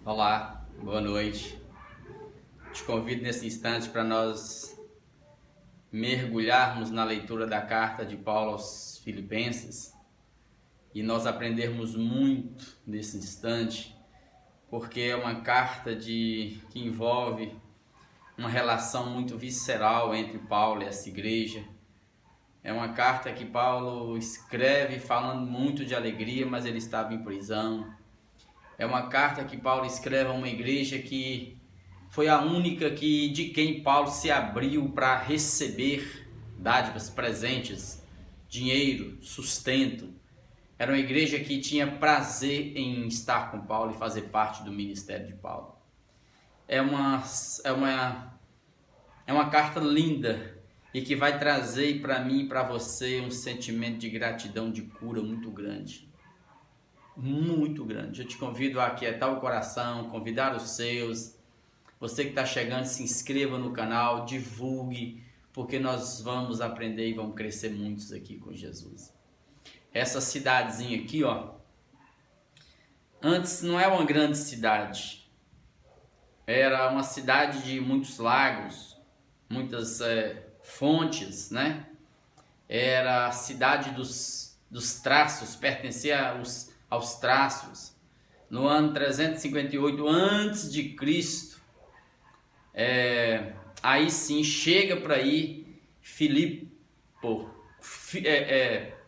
Olá, boa noite. Te convido nesse instante para nós mergulharmos na leitura da carta de Paulo aos Filipenses e nós aprendermos muito nesse instante, porque é uma carta que envolve uma relação muito visceral entre Paulo e essa igreja. É uma carta que Paulo escreve falando muito de alegria, mas ele estava em prisão. É uma carta que Paulo escreve a uma igreja que foi a única de quem Paulo se abriu para receber dádivas, presentes, dinheiro, sustento. Era uma igreja que tinha prazer em estar com Paulo e fazer parte do ministério de Paulo. É uma carta linda e que vai trazer para mim e para você um sentimento de gratidão, de cura muito grande. Muito grande. Eu te convido a aquietar o coração, convidar os seus. Você que está chegando, se inscreva no canal, divulgue, porque nós vamos aprender e vamos crescer muitos aqui com Jesus. Essa cidadezinha aqui, ó, antes não é uma grande cidade, era uma cidade de muitos lagos, muitas fontes, né? Era a cidade dos traços, pertencia aos traços. No ano 358 a.C., aí sim chega para aí Filipo,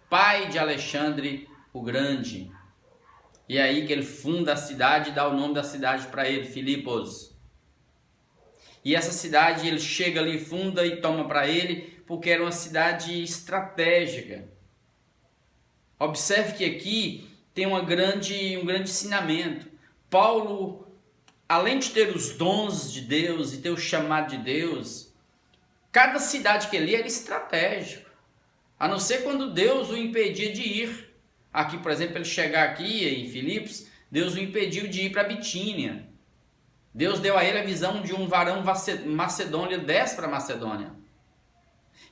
pai de Alexandre o Grande, e aí que ele funda a cidade e dá o nome da cidade para ele, Filipos. E essa cidade ele chega ali, funda e toma para ele, porque era uma cidade estratégica. Observe que aqui tem um grande ensinamento. Paulo, além de ter os dons de Deus e ter o chamado de Deus, cada cidade que ele ia era estratégico, a não ser quando Deus o impedia de ir. Aqui, por exemplo, ele chegar aqui em Filipos, Deus o impediu de ir para Bitínia. Deus deu a ele a visão de um varão macedônio, ele desce para Macedônia.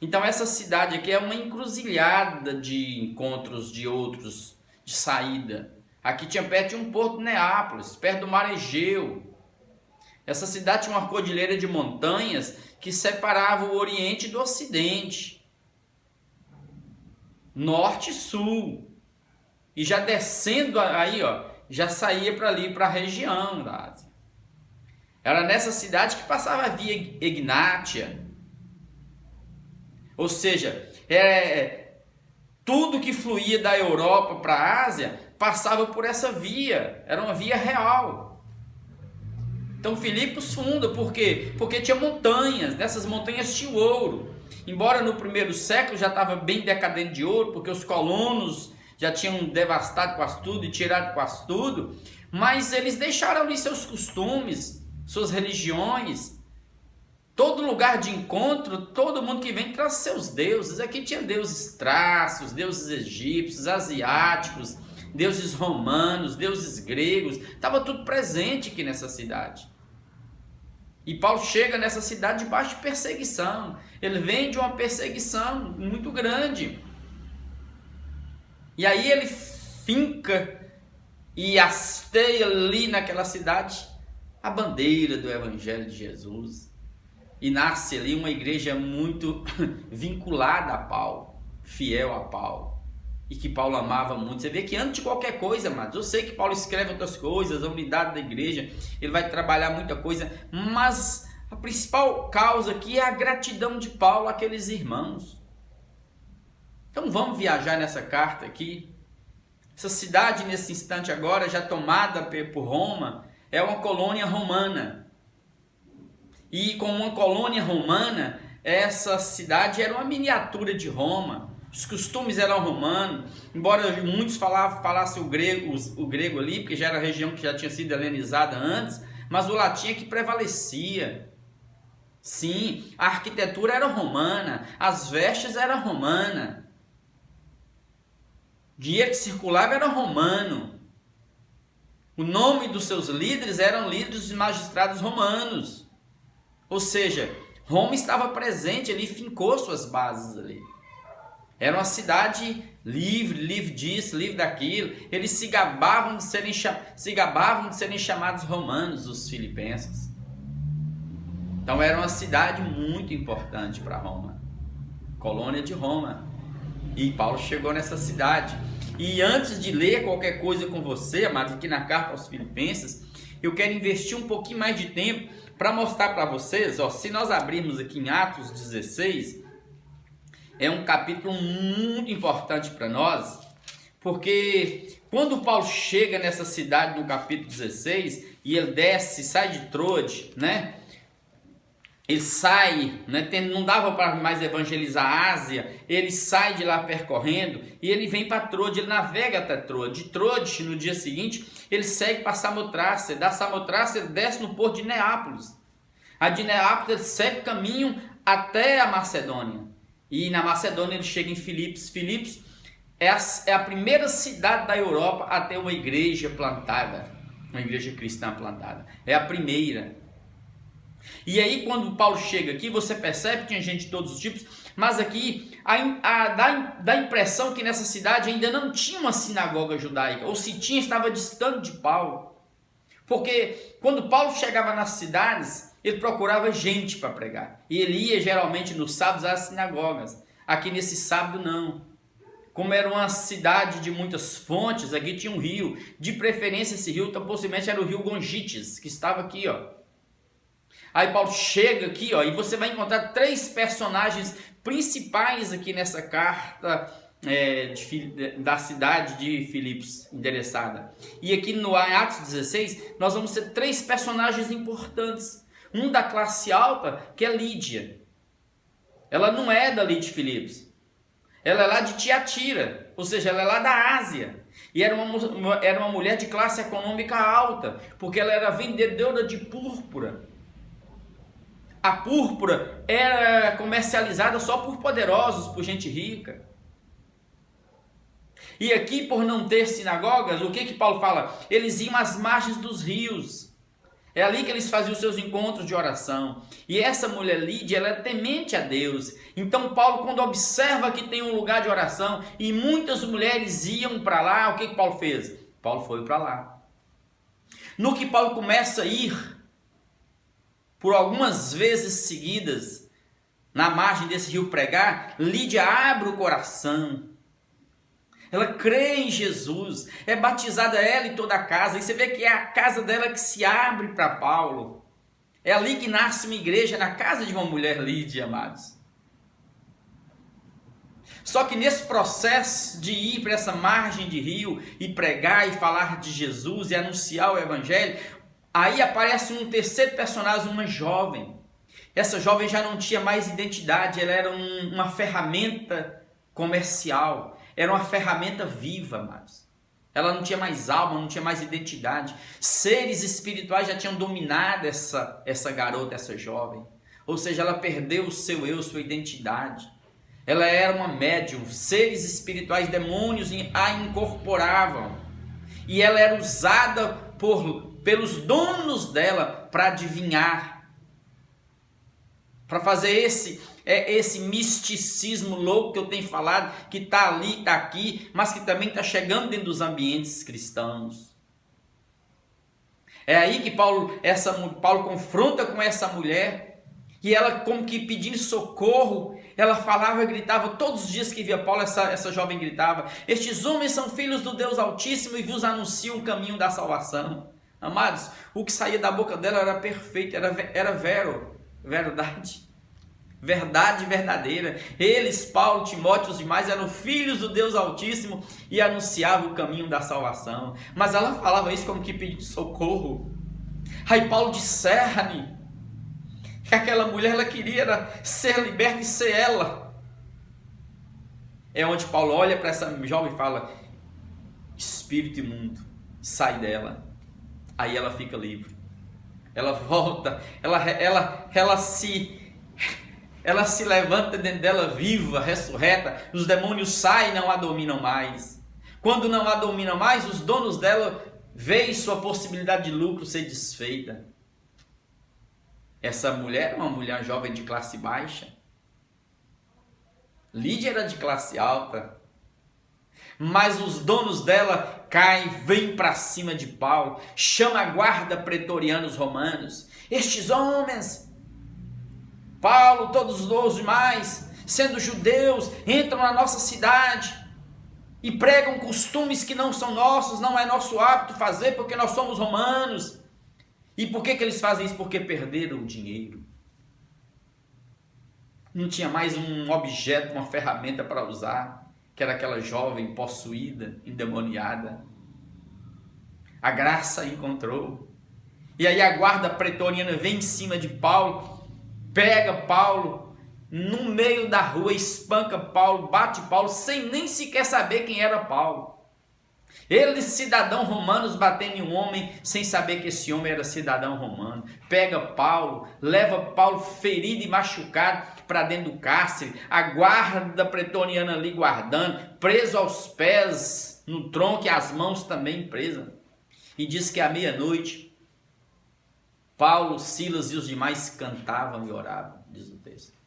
Então essa cidade aqui é uma encruzilhada de encontros de outros, de saída. Aqui tinha perto de um porto de Neápolis, perto do mar Egeu. Essa cidade tinha uma cordilheira de montanhas que separava o Oriente do Ocidente, Norte e Sul. E já descendo aí, ó, já saía para ali, para a região da Ásia. Era nessa cidade que passava a via Egnátia. Ou seja, tudo que fluía da Europa para a Ásia passava por essa via, era uma via real. Então Filipos funda, por quê? Porque tinha montanhas, nessas montanhas tinha ouro. Embora no primeiro século já estava bem decadente de ouro, porque os colonos já tinham devastado quase tudo e tirado quase tudo, mas eles deixaram ali seus costumes, suas religiões. Todo lugar de encontro, todo mundo que vem traz seus deuses. Aqui tinha deuses traços, deuses egípcios, asiáticos, deuses romanos, deuses gregos. Estava tudo presente aqui nessa cidade. E Paulo chega nessa cidade debaixo de perseguição. Ele vem de uma perseguição muito grande. E aí ele finca e hasteia ali naquela cidade a bandeira do Evangelho de Jesus. E nasce ali uma igreja muito vinculada a Paulo, fiel a Paulo, e que Paulo amava muito. Você vê que antes de qualquer coisa, amados, eu sei que Paulo escreve outras coisas, a unidade da igreja, ele vai trabalhar muita coisa, mas a principal causa aqui é a gratidão de Paulo àqueles irmãos. Então vamos viajar nessa carta aqui. Essa cidade, nesse instante agora, já tomada por Roma, é uma colônia romana. E com uma colônia romana, essa cidade era uma miniatura de Roma. Os costumes eram romanos, embora muitos falassem o grego ali, porque já era a região que já tinha sido helenizada antes, mas o latim é que prevalecia. Sim, a arquitetura era romana, as vestes eram romanas, o dinheiro que circulava era romano. O nome dos seus líderes eram líderes de magistrados romanos. Ou seja, Roma estava presente ali, fincou suas bases ali. Era uma cidade livre disso, livre daquilo. Eles se gabavam de serem chamados romanos, os filipenses. Então era uma cidade muito importante para Roma, colônia de Roma. E Paulo chegou nessa cidade. E antes de ler qualquer coisa com você, amados, aqui na carta aos Filipenses, eu quero investir um pouquinho mais de tempo para mostrar para vocês, ó, se nós abrirmos aqui em Atos 16, é um capítulo muito importante para nós, porque quando Paulo chega nessa cidade no capítulo 16, e ele desce, sai de Troade, né? Ele sai, né? Não dava para mais evangelizar a Ásia, ele sai de lá percorrendo, e ele vem para Troade, ele navega até Troade. De Troade, no dia seguinte, ele segue para Samotrácia, da Samotrácia ele desce no porto de Neápolis. A de Neápolis ele segue o caminho até a Macedônia, e na Macedônia ele chega em Filipos. Filipos é a primeira cidade da Europa a ter uma igreja plantada, uma igreja cristã plantada, é a primeira. E aí quando Paulo chega aqui, você percebe que tinha gente de todos os tipos, mas aqui dá a impressão que nessa cidade ainda não tinha uma sinagoga judaica, ou se tinha, estava distante de Paulo. Porque quando Paulo chegava nas cidades, ele procurava gente para pregar, e ele ia geralmente nos sábados às sinagogas. Aqui nesse sábado não. Como era uma cidade de muitas fontes, aqui tinha um rio, de preferência esse rio, então possivelmente era o rio Gonjites, que estava aqui, ó. Aí Paulo chega aqui, ó, e você vai encontrar três personagens principais aqui nessa carta da cidade de Filipos, interessada. E aqui no Atos 16, nós vamos ter três personagens importantes. Um da classe alta, que é Lídia. Ela não é dali de Filipos. Ela é lá de Tiatira, ou seja, ela é lá da Ásia. E era uma mulher de classe econômica alta, porque ela era vendedora de púrpura. A púrpura era comercializada só por poderosos, por gente rica. E aqui, por não ter sinagogas, o que Paulo fala? Eles iam às margens dos rios. É ali que eles faziam os seus encontros de oração. E essa mulher Lídia, ela é temente a Deus. Então Paulo, quando observa que tem um lugar de oração e muitas mulheres iam para lá, o que Paulo fez? Paulo foi para lá. No que Paulo começa a ir, por algumas vezes seguidas, na margem desse rio pregar, Lídia abre o coração. Ela crê em Jesus, é batizada ela e toda a casa, e você vê que é a casa dela que se abre para Paulo. É ali que nasce uma igreja, na casa de uma mulher Lídia, amados. Só que nesse processo de ir para essa margem de rio e pregar e falar de Jesus e anunciar o evangelho, aí aparece um terceiro personagem, uma jovem. Essa jovem já não tinha mais identidade, ela era uma ferramenta comercial, era uma ferramenta viva, amados. Ela não tinha mais alma, não tinha mais identidade. Seres espirituais já tinham dominado essa garota, essa jovem. Ou seja, ela perdeu o seu eu, sua identidade. Ela era uma médium, seres espirituais, demônios a incorporavam. E ela era usada pelos donos dela para adivinhar, para fazer esse misticismo louco que eu tenho falado, que está ali, está aqui, mas que também está chegando dentro dos ambientes cristãos. É aí que Paulo confronta com essa mulher, e ela, como que pedindo socorro, ela falava e gritava, todos os dias que via Paulo, essa jovem gritava: estes homens são filhos do Deus Altíssimo e vos anunciam o caminho da salvação. Amados, o que saía da boca dela era perfeito, era verdade. Verdade verdadeira. Eles, Paulo, Timóteo e os demais, eram filhos do Deus Altíssimo e anunciavam o caminho da salvação. Mas ela falava isso como que pedindo socorro. Aí Paulo discerne que aquela mulher, ela queria ser liberta e ser ela. É onde Paulo olha para essa jovem e fala: espírito imundo, sai dela. Aí ela fica livre. Ela volta, ela se levanta dentro dela viva, ressurreta. Os demônios saem e não a dominam mais. Quando não a dominam mais, os donos dela veem sua possibilidade de lucro ser desfeita. Essa mulher é uma mulher jovem de classe baixa. Lídia era de classe alta. Mas os donos dela caem, vêm para cima de Paulo, chama a guarda pretorianos romanos. Estes homens, Paulo, todos os demais, sendo judeus, entram na nossa cidade e pregam costumes que não são nossos, não é nosso hábito fazer, porque nós somos romanos. E por que eles fazem isso? Porque perderam o dinheiro. Não tinha mais um objeto, uma ferramenta para usar, que era aquela jovem possuída, endemoniada. A graça encontrou. E aí a guarda pretoriana vem em cima de Paulo, pega Paulo no meio da rua, espanca Paulo, bate Paulo, sem nem sequer saber quem era Paulo. Eles, cidadãos romanos, batendo em um homem, sem saber que esse homem era cidadão romano. Pega Paulo, leva Paulo ferido e machucado para dentro do cárcere. A guarda pretoriana ali guardando, preso aos pés, no tronco, e as mãos também presas. E diz que à meia-noite, Paulo, Silas e os demais cantavam e oravam, diz o texto.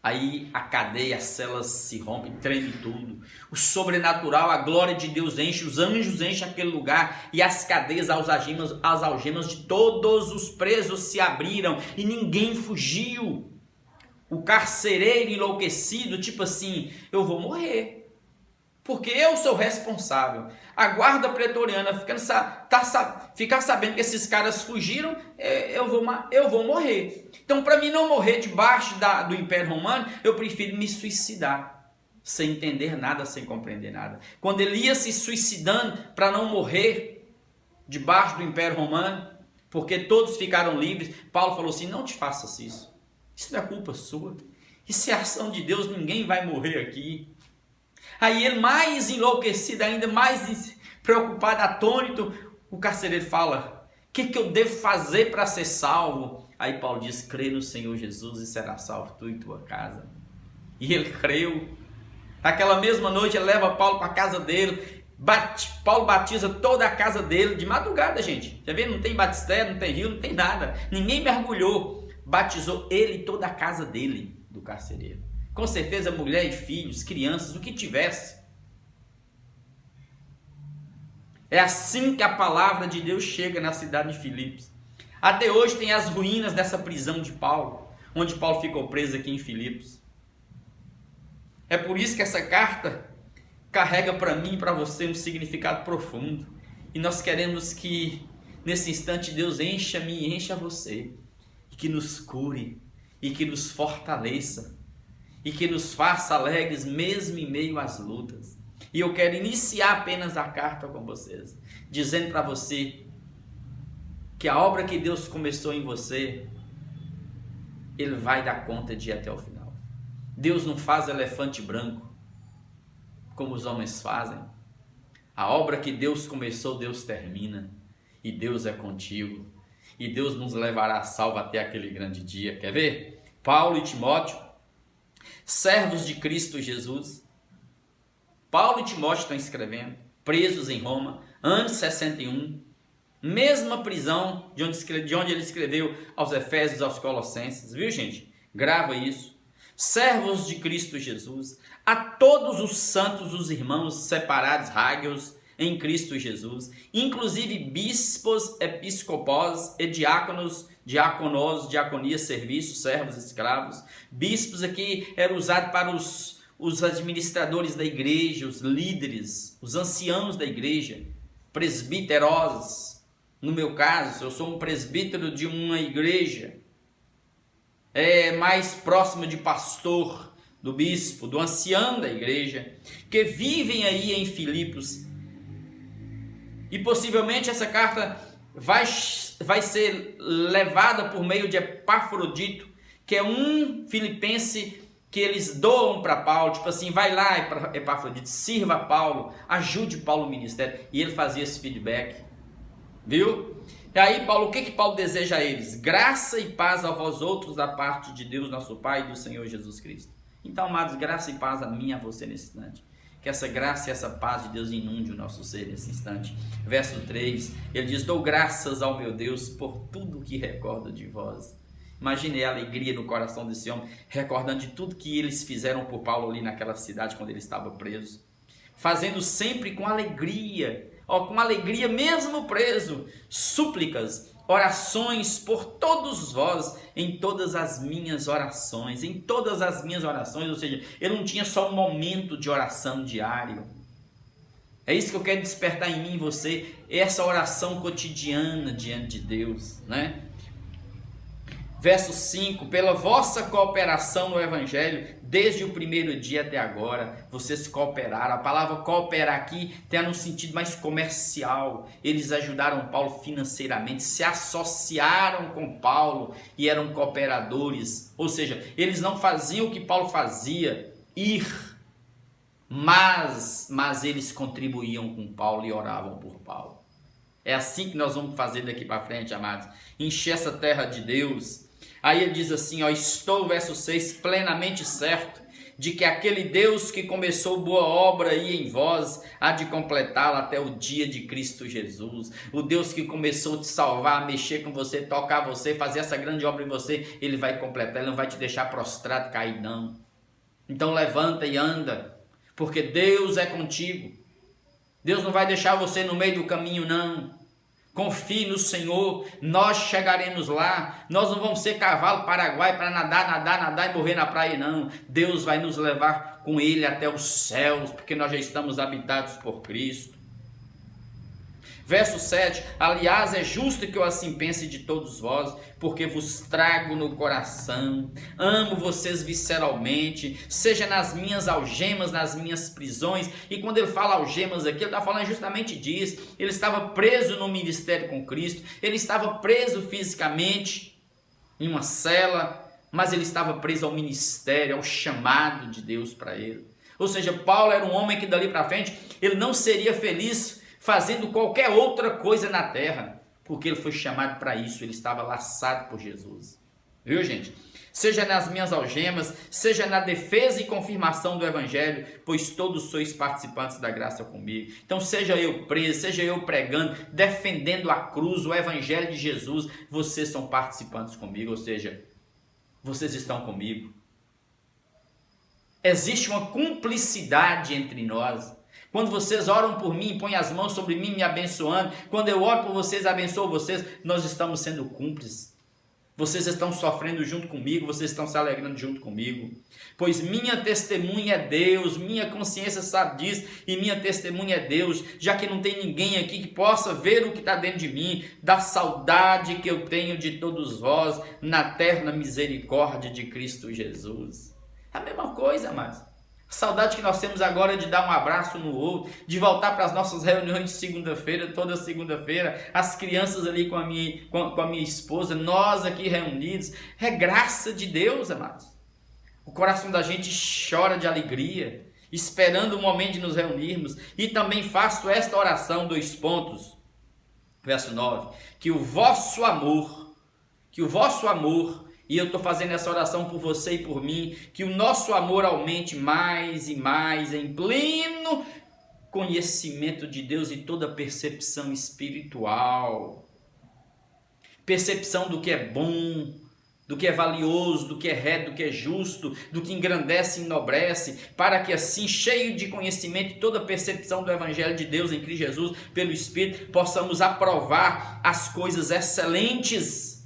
Aí a cadeia, as celas se rompem, treme tudo. O sobrenatural, a glória de Deus enche, os anjos enchem aquele lugar e as cadeias, as algemas de todos os presos se abriram e ninguém fugiu. O carcereiro enlouquecido, tipo assim, eu vou morrer, porque eu sou responsável. A guarda pretoriana ficar sabendo que esses caras fugiram, eu vou morrer. Então, para mim não morrer debaixo do Império Romano, eu prefiro me suicidar, sem entender nada, sem compreender nada. Quando ele ia se suicidando para não morrer debaixo do Império Romano, porque todos ficaram livres, Paulo falou assim, não te faças isso. Isso não é culpa sua. Isso é ação de Deus, ninguém vai morrer aqui. Aí ele, mais enlouquecido ainda, mais preocupado, atônito, o carcereiro fala, o que eu devo fazer para ser salvo? Aí Paulo diz, crê no Senhor Jesus e será salvo tu e tua casa. E ele creu. Naquela mesma noite ele leva Paulo para a casa dele, Paulo batiza toda a casa dele, de madrugada, gente. Já vê, não tem batistério, não tem rio, não tem nada. Ninguém mergulhou. Batizou ele e toda a casa dele, do carcereiro. Com certeza mulher e filhos, crianças, o que tivesse. É assim que a palavra de Deus chega na cidade de Filipos. Até hoje tem as ruínas dessa prisão de Paulo, onde Paulo ficou preso aqui em Filipos. É por isso que essa carta carrega para mim e para você um significado profundo. E nós queremos que nesse instante Deus encha-me e encha você. E que nos cure, e que nos fortaleça, e que nos faça alegres mesmo em meio às lutas. E eu quero iniciar apenas a carta com vocês, dizendo para você que a obra que Deus começou em você, Ele vai dar conta de ir até o final. Deus não faz elefante branco, como os homens fazem. A obra que Deus começou, Deus termina. E Deus é contigo. E Deus nos levará a salvo até aquele grande dia. Quer ver? Paulo e Timóteo, servos de Cristo Jesus. Paulo e Timóteo estão escrevendo, presos em Roma, ano 61, mesma prisão de onde ele escreveu aos Efésios, aos Colossenses, viu, gente? Grava isso. Servos de Cristo Jesus, a todos os santos, os irmãos separados, rágios, em Cristo Jesus, inclusive bispos, episcopos e diáconos, diaconos, diaconias, serviços, servos, escravos. Bispos aqui era usado para os administradores da igreja, os líderes, os anciãos da igreja, presbíteros. No meu caso, eu sou um presbítero de uma igreja, mais próximo de pastor, do bispo, do ancião da igreja, que vivem aí em Filipos. E possivelmente essa carta vai ser levada por meio de Epafrodito, que é um filipense que eles doam para Paulo, tipo assim, vai lá Epafrodito, sirva Paulo, ajude Paulo no ministério. E ele fazia esse feedback, viu? E aí Paulo, o que Paulo deseja a eles? Graça e paz a vós outros da parte de Deus nosso Pai e do Senhor Jesus Cristo. Então, amados, graça e paz a mim e a você nesse instante. Que essa graça e essa paz de Deus inunde o nosso ser nesse instante. Verso 3, ele diz, dou graças ao meu Deus por tudo que recordo de vós. Imagine a alegria no coração desse homem, recordando de tudo que eles fizeram por Paulo ali naquela cidade quando ele estava preso. fazendo sempre com alegria, com alegria mesmo preso, súplicas, orações por todos vós, em todas as minhas orações, ou seja, ele não tinha só um momento de oração diário. É isso que eu quero despertar em mim e você, essa oração cotidiana diante de Deus, né? Verso 5, pela vossa cooperação no Evangelho, desde o primeiro dia até agora, vocês cooperaram. A palavra cooperar aqui tem no sentido mais comercial. Eles ajudaram Paulo financeiramente, se associaram com Paulo e eram cooperadores. Ou seja, eles não faziam o que Paulo fazia, mas eles contribuíam com Paulo e oravam por Paulo. É assim que nós vamos fazer daqui para frente, amados. Encher essa terra de Deus. Aí ele diz assim, estou, verso 6, plenamente certo de que aquele Deus que começou boa obra aí em vós, há de completá-la até o dia de Cristo Jesus. O Deus que começou a te salvar, a mexer com você, tocar você, fazer essa grande obra em você, Ele vai completar, Ele não vai te deixar prostrado, caído não. Então levanta e anda, porque Deus é contigo. Deus não vai deixar você no meio do caminho não. Confie no Senhor, nós chegaremos lá. Nós não vamos ser cavalo paraguai para nadar e morrer na praia, não. Deus vai nos levar com Ele até os céus, porque nós já estamos habitados por Cristo. Verso 7, aliás, é justo que eu assim pense de todos vós, porque vos trago no coração, amo vocês visceralmente, seja nas minhas algemas, nas minhas prisões. E quando ele fala algemas aqui, ele está falando justamente disso. Ele estava preso no ministério com Cristo, ele estava preso fisicamente em uma cela, mas ele estava preso ao ministério, ao chamado de Deus para ele. Ou seja, Paulo era um homem que dali para frente, ele não seria feliz fazendo qualquer outra coisa na terra, porque ele foi chamado para isso, ele estava laçado por Jesus. Viu, gente? Seja nas minhas algemas, seja na defesa e confirmação do Evangelho, pois todos sois participantes da graça comigo. Então, seja eu preso, seja eu pregando, defendendo a cruz, o Evangelho de Jesus, vocês são participantes comigo, ou seja, vocês estão comigo. Existe uma cumplicidade entre nós. Quando vocês oram por mim, põem as mãos sobre mim, me abençoando. Quando eu oro por vocês, abençoo vocês. Nós estamos sendo cúmplices. Vocês estão sofrendo junto comigo, vocês estão se alegrando junto comigo. Pois minha testemunha é Deus, minha consciência sabe disso, e minha testemunha é Deus, já que não tem ninguém aqui que possa ver o que está dentro de mim, da saudade que eu tenho de todos vós, na eterna misericórdia de Cristo Jesus. É a mesma coisa, amados. Saudade que nós temos agora de dar um abraço no outro, de voltar para as nossas reuniões de segunda-feira, toda segunda-feira, as crianças ali com a minha esposa, nós aqui reunidos. É graça de Deus, amados. O coração da gente chora de alegria, esperando o momento de nos reunirmos. E também faço esta oração, 2 pontos, verso 9, que o vosso amor, e eu estou fazendo essa oração por você e por mim, que o nosso amor aumente mais e mais em pleno conhecimento de Deus e toda percepção espiritual. Percepção do que é bom, do que é valioso, do que é reto, do que é justo, do que engrandece e enobrece, para que assim, cheio de conhecimento e toda percepção do Evangelho de Deus em Cristo Jesus, pelo Espírito, possamos aprovar as coisas excelentes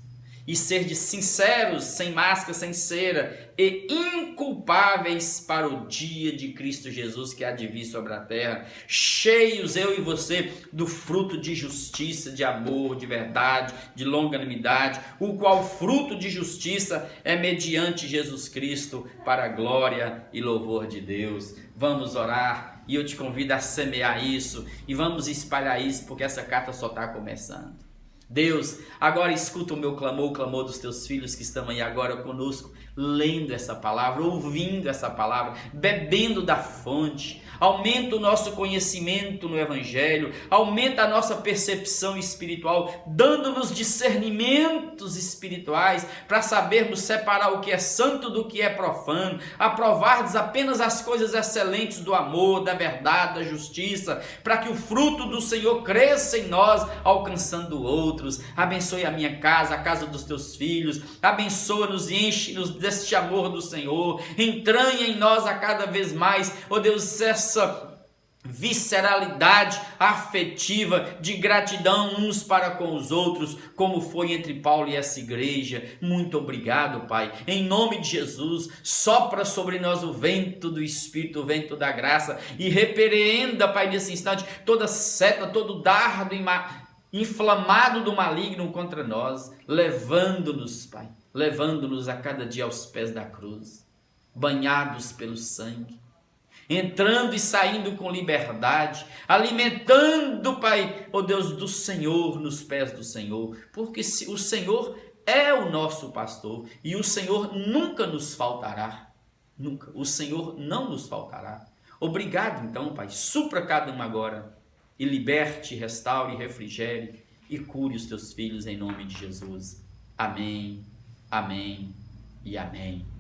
e ser de sinceros, sem máscara, sem cera, e inculpáveis para o dia de Cristo Jesus que há de vir sobre a terra, cheios, eu e você, do fruto de justiça, de amor, de verdade, de longanimidade, o qual fruto de justiça é mediante Jesus Cristo, para a glória e louvor de Deus. Vamos orar, e eu te convido a semear isso, e vamos espalhar isso, porque essa carta só está começando. Deus, agora escuta o meu clamor, o clamor dos teus filhos que estão aí agora conosco, lendo essa palavra, ouvindo essa palavra, bebendo da fonte. Aumenta o nosso conhecimento no Evangelho, aumenta a nossa percepção espiritual, dando-nos discernimentos espirituais para sabermos separar o que é santo do que é profano, aprovarmos apenas as coisas excelentes do amor, da verdade, da justiça, para que o fruto do Senhor cresça em nós, alcançando outros. Abençoe a minha casa, a casa dos teus filhos, abençoa-nos e enche-nos deste amor do Senhor, entranha em nós a cada vez mais, ó Deus, visceralidade afetiva, de gratidão uns para com os outros, como foi entre Paulo e essa igreja. Muito obrigado, Pai. Em nome de Jesus, sopra sobre nós o vento do Espírito, o vento da graça, e repreenda, Pai, nesse instante, toda seta, todo dardo inflamado do maligno contra nós, levando-nos, Pai, levando-nos a cada dia aos pés da cruz, banhados pelo sangue, entrando e saindo com liberdade, alimentando, Pai, ó Deus, do Senhor, nos pés do Senhor, porque o Senhor é o nosso pastor e o Senhor nunca nos faltará, nunca, o Senhor não nos faltará. Obrigado então, Pai, supra cada um agora e liberte, restaure, refrigere e cure os teus filhos em nome de Jesus. Amém, amém e amém.